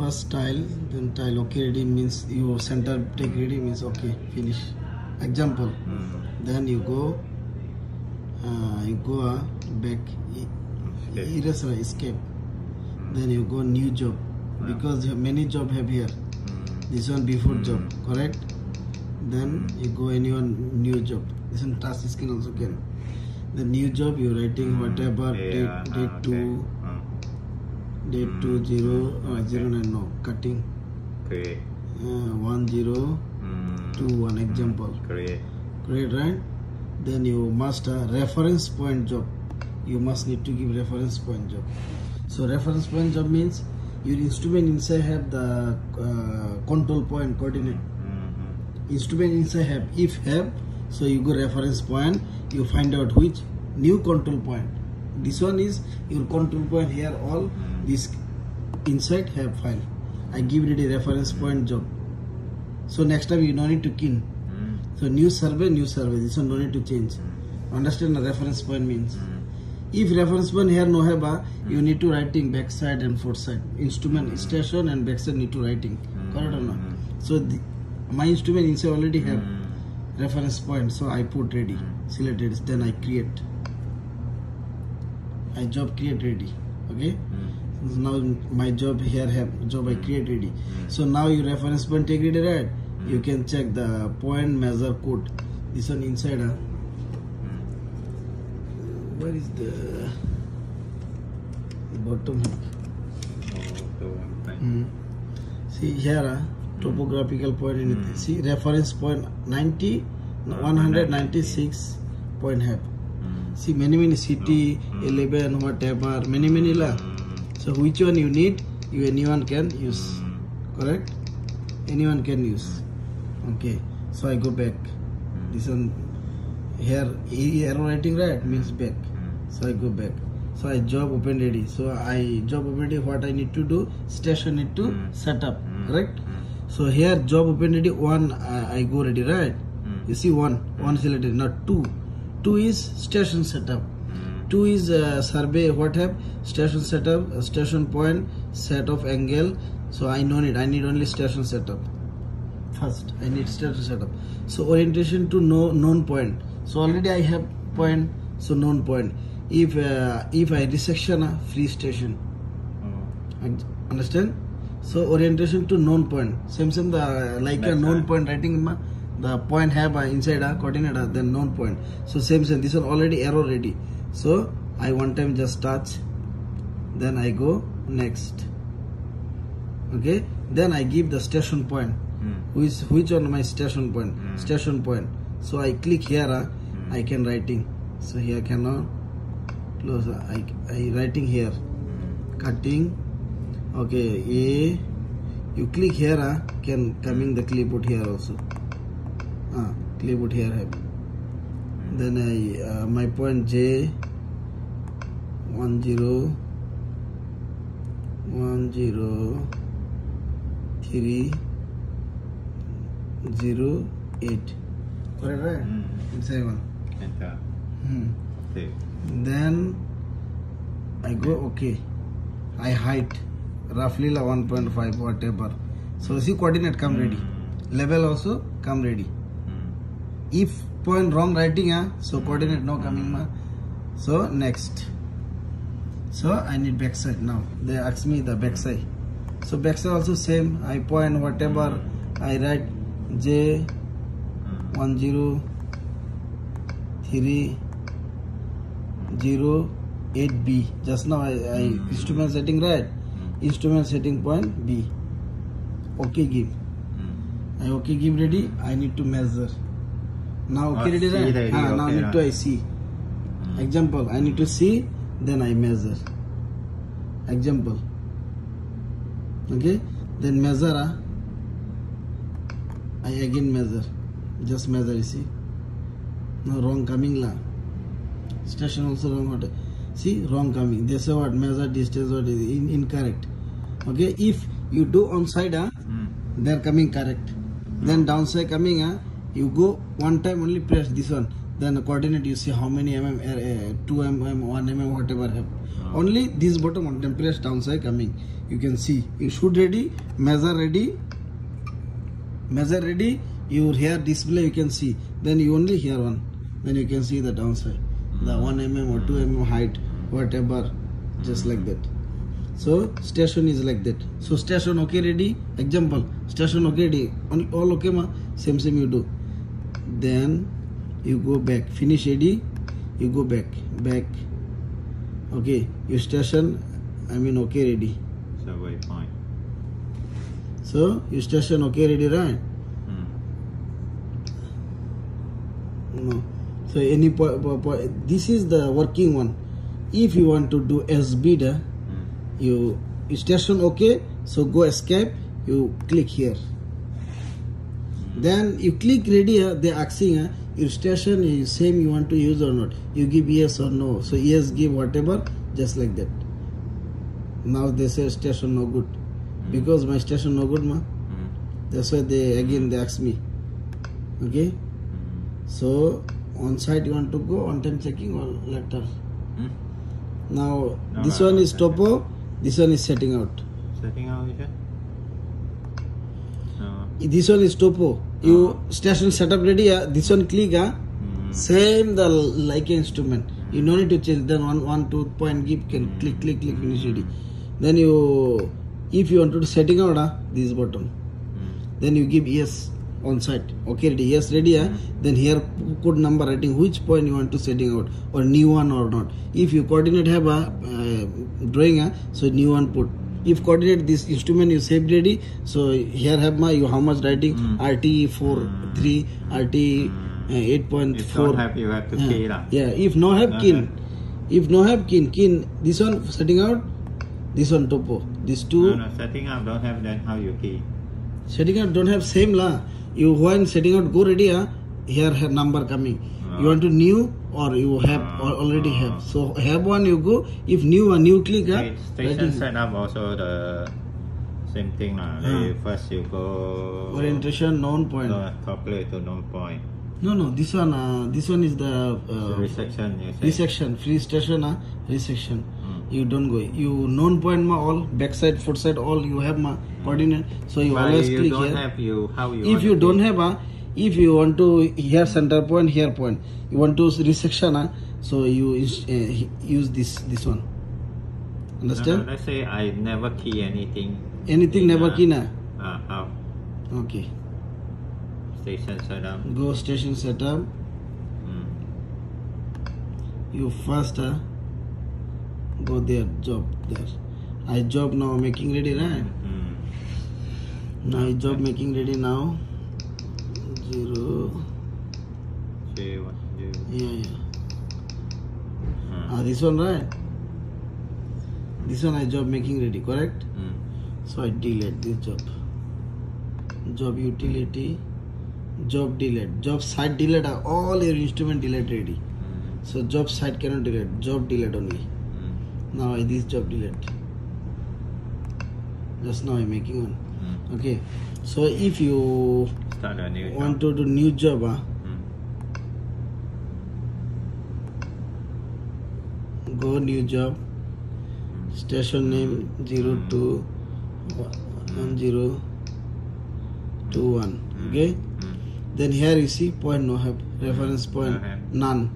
first tile, then tile okay ready means you center take ready means okay finish. Example. Then you go back, eraser escape. Then you go new job because many job have here. This one before job, correct? Then you go anyone new job. This one task skin also can. The new job you writing whatever date 2 0 no cutting. Create. 1 0 2 1 example. Create, right? Then you must reference point job. You must need to give reference point job. So reference point job means your instrument inside have the control point coordinate. Instrument inside have, if have, so you go reference point, you find out which new control point. This one is your control point here, all this inside have file. I give it a reference point job. So next time you don't need to key. So new survey, this one don't need to change. Understand the reference point means? If reference point here no have, you need to writing back side and forth side. Instrument station and back side need to writing. Correct or not? So my instrument inside already have reference point. So I put ready, selected, then I create. I job create ready. Okay? Now my job here have job I create ready. So now you reference point take ready, right? You can check the point measure code. This one inside. Where is the bottom? See here, topographical point. See reference point 196 point have. See many city 11 whatever many la. So which one you need? Anyone can use. Correct? Anyone can use. Okay. So I go back. This one here arrow writing right means back. So I go back. So I job open ready. So I job open ready. What I need to do? Station need to set up. Correct? So here job open ready 1. I go ready, right? You see 1 selected, not 2. 2 is station setup. 2 is survey. What have station setup, station point, set of angle. So I know it. I need only station setup. First, I need station setup. So orientation to known point. So already I have point. So known point. If I resection free station. Understand? So orientation to known point. Same the like a known point writing the point have inside a coordinate then known point. So same this one already arrow ready. So I one time just touch, then I go next. Okay, then I give the station point. Which one my station point? Station point. So I click here. I can writing. So here cannot close. I writing here. Cutting. Okay, A. You click here. Can coming the clipboard here also. Clipboard here have. Then I my point J 10 3 0 8. Correct, right? Inside one. Then I go okay. I height roughly 1.5 whatever. So see coordinate come ready. Level also come ready. If point wrong writing, so coordinate no coming. So next. So I need backside now. They ask me the backside. So backside also same. I point whatever. I write J 10 3 0 8B. Just now I instrument setting right. Instrument setting point B. Okay give. I okay give ready. I need to measure. Now okay ready right? Now okay, need to I see. Example. I need to see. Then I measure. Example. Okay. Then measure. I again measure. Just measure. You see. No wrong coming la. Station also wrong. What? See wrong coming. They say what measure distance what is incorrect. Okay. If you do on side, they are coming correct. Then downside coming, you go one time only press this one. then the coordinate you see how many mm, 2 mm, 1 mm, whatever have. Only this bottom on temperature downside coming. You can see. You shoot ready, measure ready. Measure ready. Your here display you can see. Then you only here one. Then you can see the downside. The 1 mm or 2 mm height, whatever, just like that. So station is like that. So station okay ready. Example, station okay ready. All okay ma. Same you do. Then you go back. Finish ready. You go back. Okay. Your station. Okay ready. So waypoint. So your station okay ready, right? No. So any this is the working one. If you want to do SB, you station okay. So go escape. You click here. Then you click ready. They asking your station is same you want to use or not. You give yes or no. So yes give whatever, just like that. Now they say station no good because my station no good ma. That's why they ask me. Okay. So on site you want to go on time checking or later. Now this one is topo. This one is setting out. Setting out is it? No. This one is topo. You station setup ready. This one click. Same the like instrument. You no need to change. Then 1 2 point give can click finish ready. Then you if you want to setting out this button. Then you give yes on site. Okay ready. Yes ready. Then here code number writing which point you want to setting out or new one or not. If you coordinate have a drawing so new one put. If coordinate this instrument you save ready. So here have you how much writing RT 43 RT 8.4. If don't have you have to key lah. Yeah. If no have kin. If no have kin. This one setting out. This one topo. These two. No, setting out don't have, then how you key? Setting out don't have same lah. You when setting out go ready here have number coming. You want to new or you have already have. So have one you go. If new one new click station setup also the same thing lah. First you go orientation known point. Calculate to known point. No. This one is the resection. Resection free station resection. You don't go. You known point ma all backside, foot side all you have ma coordinate. So you always you click don't here. Have how you if you don't have if you want to here center point here point, you want to resection so you use this one. Understand? No, let's say I never key anything. Anything never key na. How? Okay. Station setup. Go station setup. You first go there job there. I job now making ready right. Now I job making ready now. 0 yeah. This one right. This one I job making ready correct. So I delete this job utility job delete job site delete all your instrument delete ready. So job site cannot delete, job delete only. Now this job delete. Just now I'm making one. Okay. So if you start a new want to do new job, go new job. Station name 021021. Okay. Then here you see point no have reference point none.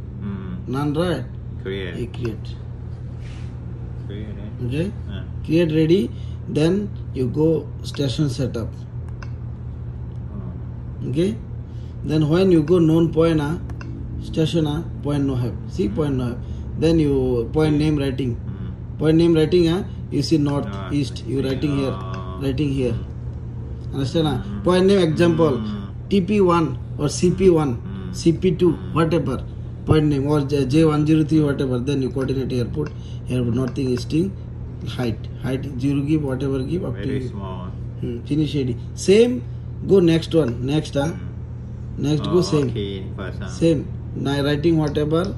None right. Create. Okay. Create ready. Then you go station setup. Okay. Then when you go known point station point no have. See point no have. Then you point name writing. Point name writing you see north east. You writing here. Understand point name example TP1 or CP1 CP2 whatever. Point name or J103 whatever. Then you coordinate here put here nothing is thing. Height 0 give whatever give up very to small. Finish ready. Same go next one next go same Okay, same now writing whatever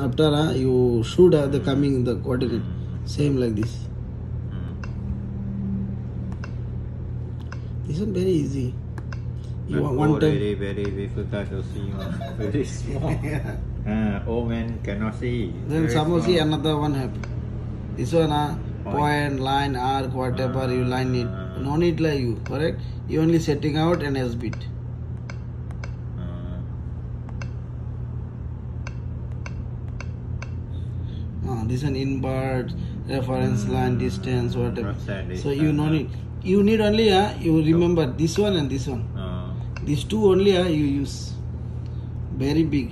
after you should have the coming the coordinate same like this. This one very easy. You want one one time. very, very difficult to see. Very small. Yeah. Old man cannot see. Then Very suppose small. another one have. This one point, line, arc, whatever you line it. No need like you, correct? You only setting out an S bit. This one invert, reference line, distance, whatever. So you no need. You need only you remember this one and this one. These two only you use. Very big.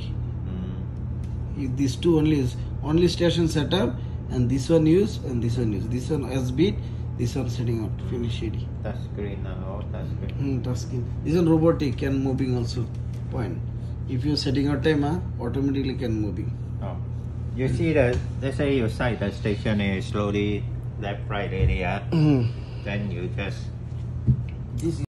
These two only use. Only station setup and this one use and this one use. This one S bit, this one setting out. Finish it. Touch screen now. Touch screen. Touch screen. This one robotic can moving also. Point. If you setting out time, automatically can moving. Oh. You see the, let's say you sight the station is slowly left right area, then you just This